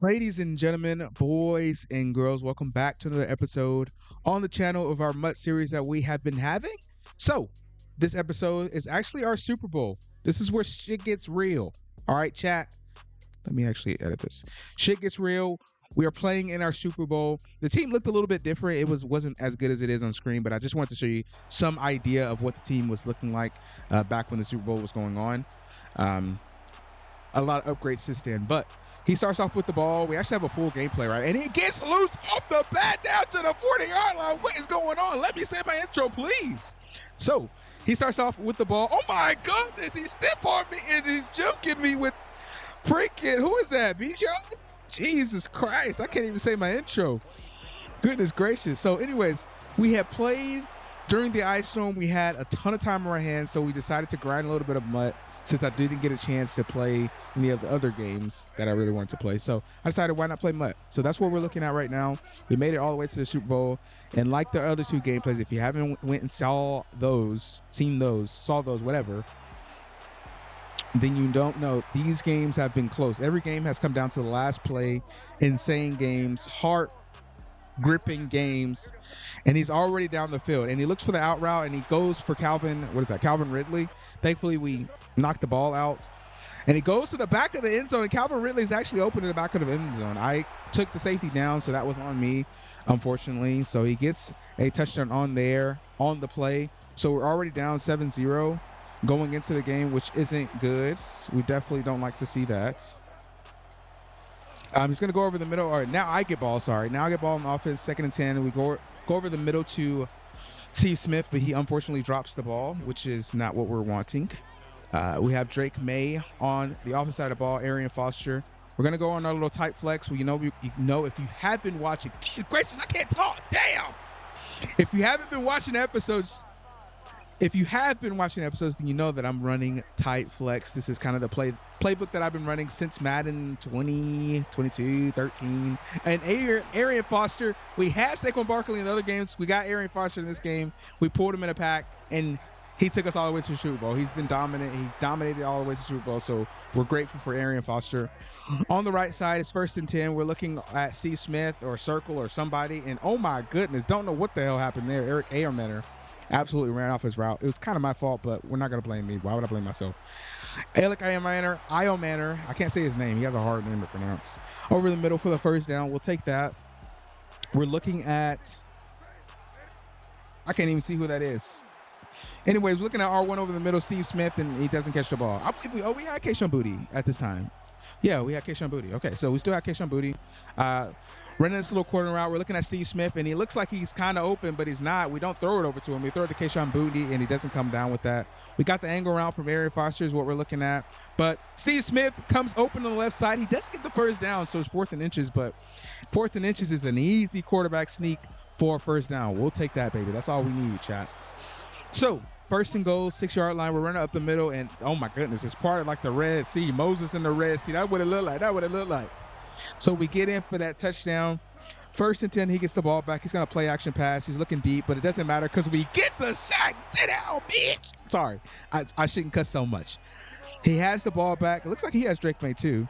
Ladies and gentlemen, boys and girls, welcome back to another episode on the channel of our MUT series that we have been having. So, this episode is actually our Super Bowl. This is where shit gets real. All right, chat. Let me actually edit this. Shit gets real. We are playing in our Super Bowl. The team looked a little bit different. It wasn't as good as it is on screen, but I just wanted to show you some idea of what the team was looking like back when the Super Bowl was going on. Um, a lot of upgrades since then, but he starts off with the ball. We actually have a full gameplay, right? And he gets loose off the bat down to the 40-yard line. What is going on? Let me say my intro, please. So he starts off with the ball. Oh my goodness, he stiff armed me and he's joking me with freaking, who is that, Bijan? Jesus Christ, I can't even say my intro. Goodness gracious. So anyways, we had played during the ice storm. We had a ton of time on our hands, so we decided to grind a little bit of MUT since I didn't get a chance to play any of the other games that I really wanted to play. So I decided, why not play MUT? So that's what we're looking at right now. We made it all the way to the Super Bowl. And like the other two gameplays, if you haven't went and saw those, whatever, then you don't know. These games have been close. Every game has come down to the last play. Insane games, heart gripping games, and he's already down the field and he looks for the out route and he goes for Calvin Ridley. Thankfully we knocked the ball out and he goes to the back of the end zone, and Calvin Ridley's actually open in the back of the end zone. I took the safety down, so that was on me, unfortunately. So he gets a touchdown on the play. So we're already down 7-0 going into the game, which isn't good. We definitely don't like to see that. He's going to go over the middle. All right, now I get ball. Sorry. Now I get ball in offense, 2nd and 10. And we go over the middle to Steve Smith, but he unfortunately drops the ball, which is not what we're wanting. We have Drake May on the offensive side of the ball, Arian Foster. We're going to go on our little tight flex. Well, you know, if you have been watching, Jesus gracious, I can't talk. Damn. If you haven't been watching episodes, then you know that I'm running tight flex. This is kind of the playbook that I've been running since Madden 20, 22, 13. And Arian Foster, we had Saquon Barkley in other games. We got Arian Foster in this game. We pulled him in a pack, and he took us all the way to the Super Bowl. He's been dominant. He dominated all the way to the Super Bowl, so we're grateful for Arian Foster. On the right side, it's 1st and 10. We're looking at Steve Smith or Circle or somebody, and oh my goodness, don't know what the hell happened there. Eric Ayermanner absolutely ran off his route. It was kind of my fault, but we're not going to blame me. Why would I blame myself? Alec Iomanner, I can't say his name. He has a hard name to pronounce. Over the middle for the first down. We'll take that. We're looking at, I can't even see who that is. Anyways, looking at R1 over the middle, Steve Smith, and he doesn't catch the ball. I believe we had Keishon Booty at this time. Yeah, we had Keishon Booty. Okay, so we still have Keishon Booty. Running this little corner route, we're looking at Steve Smith, and he looks like he's kind of open, but he's not. We don't throw it over to him. We throw it to Keishon Booty, and he doesn't come down with that. We got the angle route from Arian Foster is what we're looking at. But Steve Smith comes open on the left side. He doesn't get the first down, so it's 4th and inches, but 4th and inches is an easy quarterback sneak for a first down. We'll take that, baby. That's all we need, chat. So 1st and goal, 6-yard line. We're running up the middle, and oh my goodness, it's part of like the Red Sea. Moses in the Red Sea. That's what it looked like. So we get in for that touchdown. 1st and 10, he gets the ball back. He's going to play action pass. He's looking deep, but it doesn't matter because we get the sack. Sit down, bitch. Sorry, I shouldn't cuss so much. He has the ball back. It looks like he has Drake May too.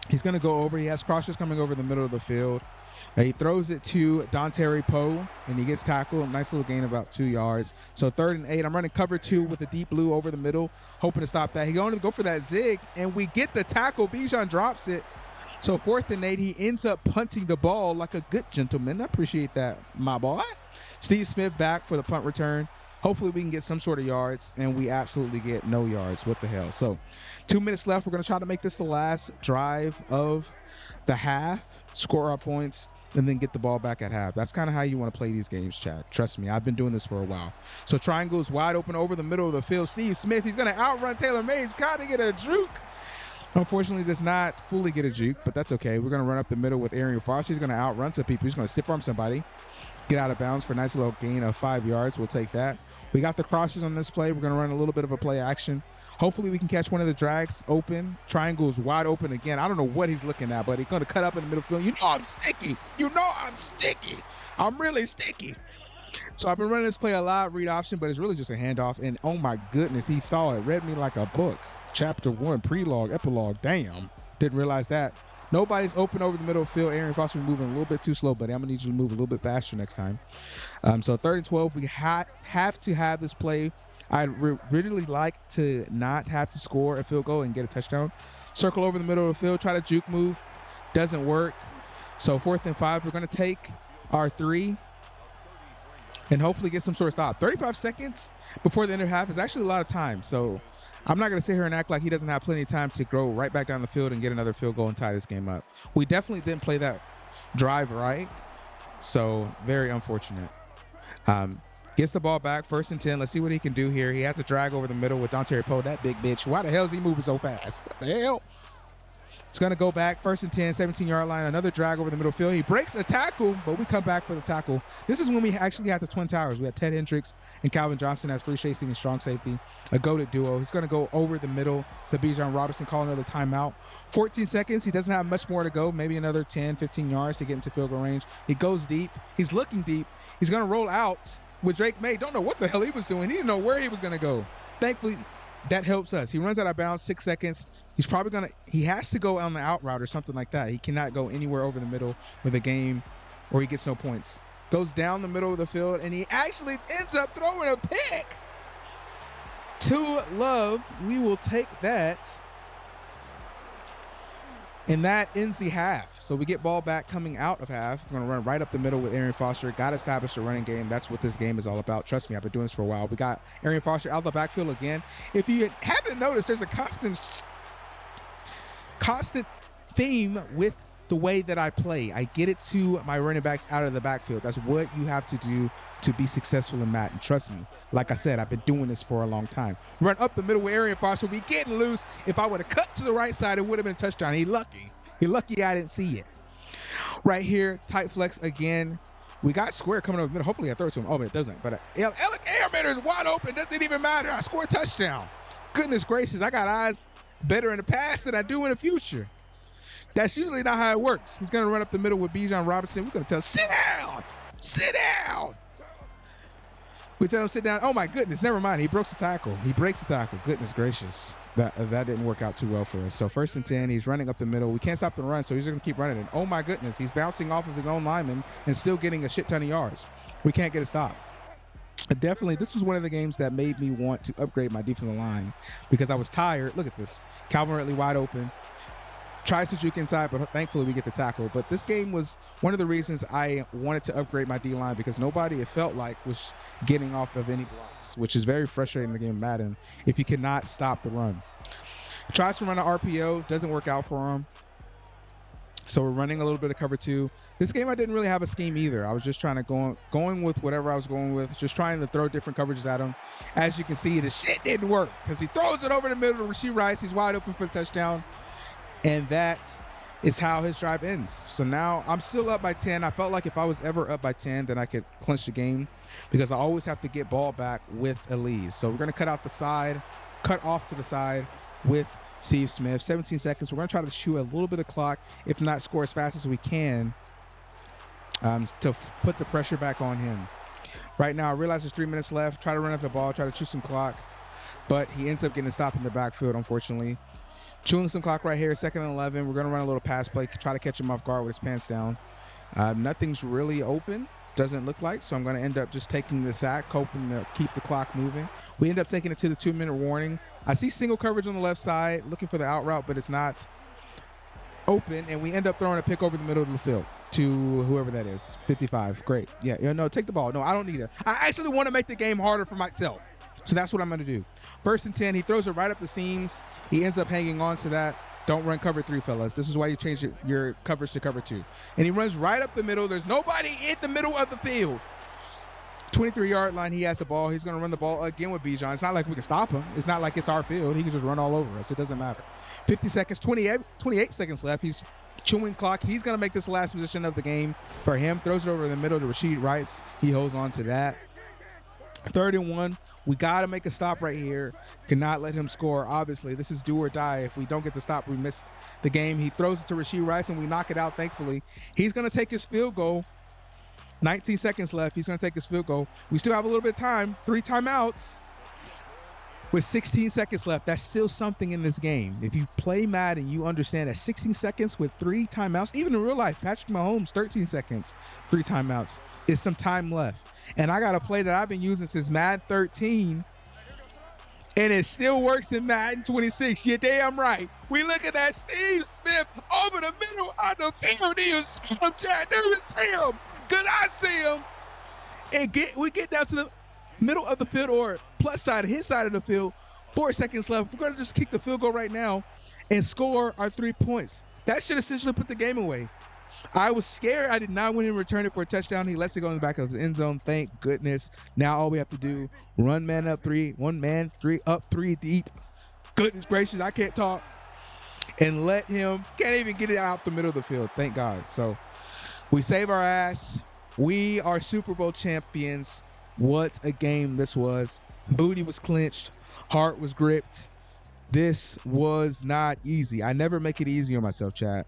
He's going to go over. He has crossers coming over the middle of the field. He throws it to Dontari Poe, and he gets tackled. Nice little gain, about 2 yards. So 3rd and 8. I'm running cover 2 with the deep blue over the middle, hoping to stop that. He's going to go for that zig, and we get the tackle. Bijan drops it. So 4th and 8, he ends up punting the ball like a good gentleman. I appreciate that, my boy. Steve Smith back for the punt return. Hopefully we can get some sort of yards, and we absolutely get no yards. What the hell? So 2 minutes left. We're going to try to make this the last drive of the half, score our points, and then get the ball back at half. That's kind of how you want to play these games, Chad. Trust me, I've been doing this for a while. So triangle is wide open over the middle of the field. Steve Smith, he's going to outrun Taylor May. He's got to get a juke. Unfortunately, does not fully get a juke, but that's okay. We're going to run up the middle with Arian Foster. He's going to outrun some people. He's going to stiff arm somebody, get out of bounds for a nice little gain of 5 yards. We'll take that. We got the crosses on this play. We're going to run a little bit of a play action. Hopefully, we can catch one of the drags open. Triangle is wide open again. I don't know what he's looking at, but he's going to cut up in the middle field. You know I'm sticky. I'm really sticky. So I've been running this play a lot, read option, but it's really just a handoff. And oh my goodness, he saw it. Read me like a book. Chapter 1, prelogue, epilogue. Damn. Didn't realize that. Nobody's open over the middle of the field. Arian Foster moving a little bit too slow, buddy. I'm going to need you to move a little bit faster next time. So 3rd and 12, we have to have this play. I'd really like to not have to score a field goal and get a touchdown. Circle over the middle of the field, try to juke move. Doesn't work. So 4th and 5, we're going to take our 3 and hopefully get some sort of stop. 35 seconds before the end of half is actually a lot of time. So I'm not going to sit here and act like he doesn't have plenty of time to go right back down the field and get another field goal and tie this game up. We definitely didn't play that drive right. So very unfortunate. Gets the ball back, 1st and 10. Let's see what he can do here. He has a drag over the middle with Dontari Poe, that big bitch. Why the hell is he moving so fast? What the hell? It's going to go back, 1st and 10, 17-yard line. Another drag over the middle field. He breaks a tackle, but we come back for the tackle. This is when we actually had the Twin Towers. We had Ted Hendricks and Calvin Johnson as free safety and strong safety. A goated duo. He's going to go over the middle to Bijan Robinson, call another timeout. 14 seconds. He doesn't have much more to go. Maybe another 10, 15 yards to get into field goal range. He goes deep. He's looking deep. He's going to roll out with Drake May. Don't know what the hell he was doing. He didn't know where he was going to go. Thankfully, that helps us. He runs out of bounds, 6 seconds. He's probably he has to go on the out route or something like that. He cannot go anywhere over the middle with a game or he gets no points. Goes down the middle of the field and he actually ends up throwing a pick to Love. We will take that. And that ends the half. So we get ball back coming out of half. We're going to run right up the middle with Arian Foster. Got to establish a running game. That's what this game is all about. Trust me, I've been doing this for a while. We got Arian Foster out of the backfield again. If you haven't noticed, there's a constant theme with the way that I play. I get it to my running backs out of the backfield. That's what you have to do to be successful in Madden. Trust me. Like I said, I've been doing this for a long time. Run up the middle with Arian Foster. We getting loose. If I would have cut to the right side, it would have been a touchdown. He lucky. He lucky I didn't see it. Right here, tight flex again. We got square coming over the middle. Hopefully I throw it to him. Oh, but it doesn't. But Alec Airman is wide open. Doesn't even matter. I score a touchdown. Goodness gracious. I got eyes better in the past than I do in the future. That's usually not how it works. He's going to run up the middle with Bijan Robinson. We're going to tell him, sit down. Sit down. We tell him, sit down. Oh, my goodness. Never mind. He breaks the tackle. He breaks the tackle. Goodness gracious. That didn't work out too well for us. So 1st and 10. He's running up the middle. We can't stop the run, so he's going to keep running. And oh, my goodness. He's bouncing off of his own lineman and still getting a shit ton of yards. We can't get a stop. Definitely, this was one of the games that made me want to upgrade my defensive line because I was tired. Look at this. Calvin Ridley wide open. Tries to juke inside, but thankfully we get the tackle. But this game was one of the reasons I wanted to upgrade my D-line because nobody, it felt like, was getting off of any blocks, which is very frustrating in the game of Madden if you cannot stop the run. Tries to run an RPO, doesn't work out for him. So we're running a little bit of cover 2. This game I didn't really have a scheme either. I was just trying to going with whatever I was going with, just trying to throw different coverages at him. As you can see, the shit didn't work because he throws it over the middle to Rasheed Rice. He's wide open for the touchdown. And that is how his drive ends. So now I'm still up by 10. I felt like if I was ever up by 10, then I could clinch the game because I always have to get ball back with Elise. So we're going to cut off to the side with Steve Smith. 17 seconds. We're going to try to chew a little bit of clock, if not score as fast as we can to put the pressure back on him. Right now, I realize there's 3 minutes left. Try to run up the ball, try to chew some clock. But he ends up getting a stop in the backfield, unfortunately. Chewing some clock right here, 2nd and 11. We're going to run a little pass play, try to catch him off guard with his pants down. Nothing's really open, doesn't look like, so I'm going to end up just taking the sack, hoping to keep the clock moving. We end up taking it to the 2-minute warning. I see single coverage on the left side, looking for the out route, but it's not open, and we end up throwing a pick over the middle of the field to whoever that is. 55, great. Yeah, no, take the ball. No, I don't need it. I actually want to make the game harder for myself, so that's what I'm going to do. 1st and 10, he throws it right up the seams. He ends up hanging on to that. Don't run cover 3, fellas. This is why you change your coverage to cover 2. And he runs right up the middle. There's nobody in the middle of the field. 23-yard line, he has the ball. He's going to run the ball again with Bijan. It's not like we can stop him. It's not like it's our field. He can just run all over us. It doesn't matter. 50 seconds, 28 seconds left. He's chewing clock. He's going to make this last position of the game for him. Throws it over in the middle to Rasheed Rice. He holds on to that. 3rd and 1. We got to make a stop right here. Cannot let him score. Obviously, this is do or die. If we don't get the stop, we miss the game. He throws it to Rasheed Rice, and we knock it out, thankfully. He's going to take his field goal. 19 seconds left. He's going to take his field goal. We still have a little bit of time. 3 timeouts. with 16 seconds left. That's still something in this game. If you play Madden, you understand that 16 seconds with 3 timeouts, even in real life, Patrick Mahomes, 13 seconds, 3 timeouts, is some time left. And I got a play that I've been using since Madden 13, and it still works in Madden 26. You're damn right. We look at that Steve Smith over the middle of the field. He was Chad. There is him, because I see him. And we get down to the middle of the field, or plus side, his side of the field, 4 seconds left. We're going to just kick the field goal right now and score our 3 points. That should essentially put the game away. I was scared. I did not want him to return it for a touchdown. He lets it go in the back of the end zone. Thank goodness. Now all we have to do, run man up 3, one man 3 up 3 deep. Goodness gracious, I can't talk. And let him, can't even get it out the middle of the field. Thank God. So we save our ass. We are Super Bowl champions. What a game this was. Booty was clenched. Heart was gripped. This was not easy. I never make it easy on myself, chat.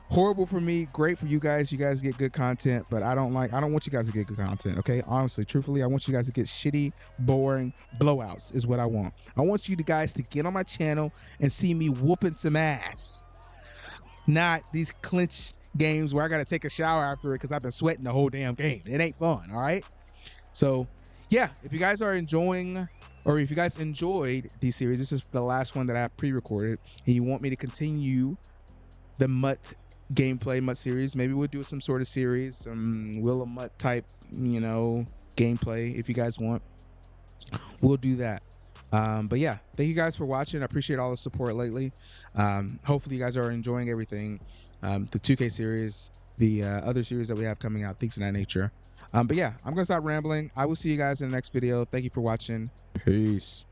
Horrible for me, great for you guys. You guys get good content, but I don't want you guys to get good content, okay? Honestly, truthfully, I want you guys to get shitty, boring blowouts is what I want. I want you guys to get on my channel and see me whooping some ass. Not these clinch games where I got to take a shower after it because I've been sweating the whole damn game. It ain't fun, all right? So, yeah, if you guys are enjoying, or if you guys enjoyed these series, this is the last one that I pre-recorded, and you want me to continue the Mutt gameplay, Mutt series, maybe we'll do some sort of series, Will of Mutt type, gameplay. If you guys want, we'll do that. But yeah, thank you guys for watching. I appreciate all the support lately. Hopefully you guys are enjoying everything, the 2K series, the other series that we have coming out, things of that nature. But yeah, I'm gonna stop rambling. I will see you guys in the next video. Thank you for watching. Peace.